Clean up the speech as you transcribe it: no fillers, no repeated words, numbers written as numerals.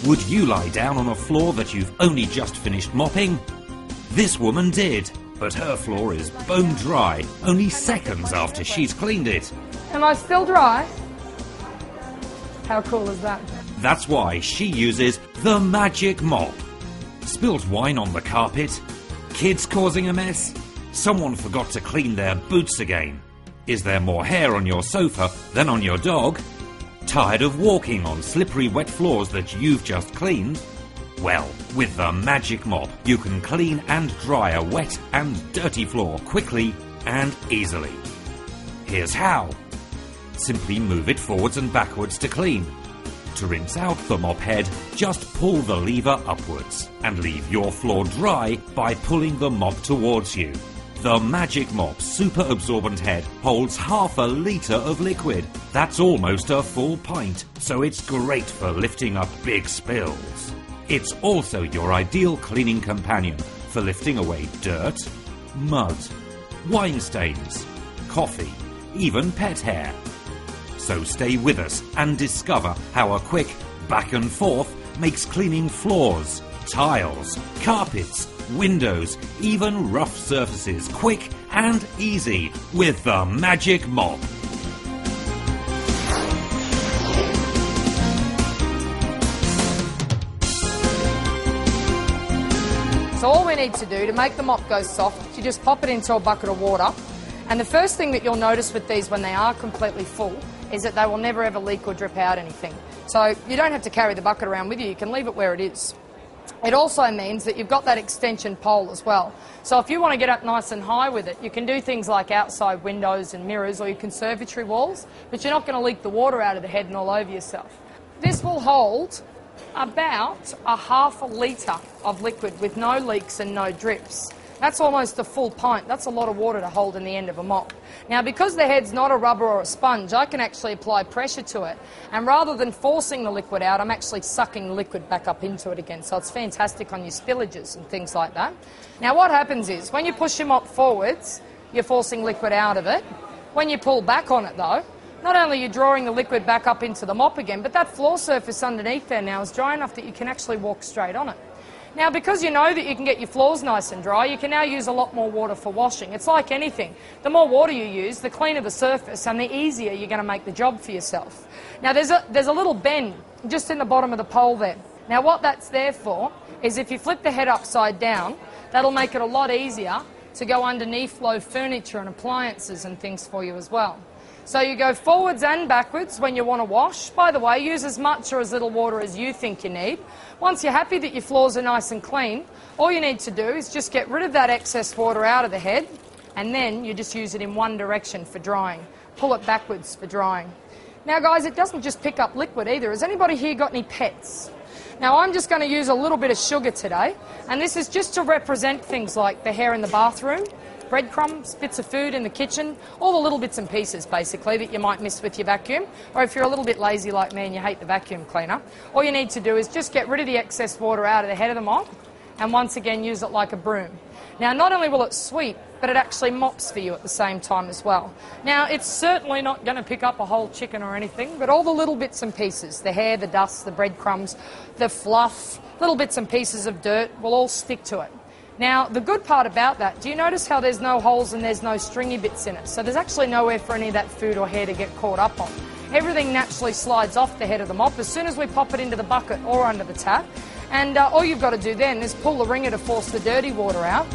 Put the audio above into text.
Would you lie down on a floor that you've only just finished mopping? This woman did, but her floor is bone dry only seconds after she's cleaned it. Am I still dry? How cool is that? That's why she uses the magic mop. Spilled wine on the carpet? Kids causing a mess? Someone forgot to clean their boots again? Is there more hair on your sofa than on your dog? Tired of walking on slippery wet floors that you've just cleaned? Well, with the magic mop, you can clean and dry a wet and dirty floor quickly and easily. Here's how. Simply move it forwards and backwards to clean. To rinse out the mop head, just pull the lever upwards and leave your floor dry by pulling the mop towards you. The Magic Mop super absorbent head holds half a litre of liquid. That's almost a full pint, so it's great for lifting up big spills. It's also your ideal cleaning companion for lifting away dirt, mud, wine stains, coffee, even pet hair. So stay with us and discover how a quick back and forth makes cleaning floors, tiles, carpets, windows, even rough surfaces quick and easy with the Magic Mop. So all we need to do to make the mop go soft, you just pop it into a bucket of water. And the first thing that you'll notice with these when they are completely full is that they will never ever leak or drip out anything. So you don't have to carry the bucket around with you, you can leave it where it is. It also means that you've got that extension pole as well. So if you want to get up nice and high with it, you can do things like outside windows and mirrors or your conservatory walls, but you're not going to leak the water out of the head and all over yourself. This will hold about a half a litre of liquid with no leaks and no drips. That's almost a full pint. That's a lot of water to hold in the end of a mop. Now, because the head's not a rubber or a sponge, I can actually apply pressure to it. And rather than forcing the liquid out, I'm actually sucking the liquid back up into it again. So it's fantastic on your spillages and things like that. Now, what happens is, when you push your mop forwards, you're forcing liquid out of it. When you pull back on it, though, not only are you drawing the liquid back up into the mop again, but that floor surface underneath there now is dry enough that you can actually walk straight on it. Now, because you know that you can get your floors nice and dry, you can now use a lot more water for washing. It's like anything. The more water you use, the cleaner the surface and the easier you're going to make the job for yourself. Now, there's a little bend just in the bottom of the pole there. Now, what that's there for is if you flip the head upside down, that'll make it a lot easier to go underneath low furniture and appliances and things for you as well. So you go forwards and backwards when you want to wash. By the way, use as much or as little water as you think you need. Once you're happy that your floors are nice and clean, all you need to do is just get rid of that excess water out of the head, and then you just use it in one direction for drying. Pull it backwards for drying. Now, guys, it doesn't just pick up liquid either. Has anybody here got any pets? Now, I'm just going to use a little bit of sugar today, and this is just to represent things like the hair in the bathroom, breadcrumbs, bits of food in the kitchen, all the little bits and pieces, basically, that you might miss with your vacuum. Or if you're a little bit lazy like me and you hate the vacuum cleaner, all you need to do is just get rid of the excess water out of the head of the mop and once again use it like a broom. Now, not only will it sweep, but it actually mops for you at the same time as well. Now, it's certainly not going to pick up a whole chicken or anything, but all the little bits and pieces, the hair, the dust, the breadcrumbs, the fluff, little bits and pieces of dirt will all stick to it. Now, the good part about that, do you notice how there's no holes and there's no stringy bits in it? So there's actually nowhere for any of that food or hair to get caught up on. Everything naturally slides off the head of the mop as soon as we pop it into the bucket or under the tap. And all you've got to do then is pull the wringer to force the dirty water out.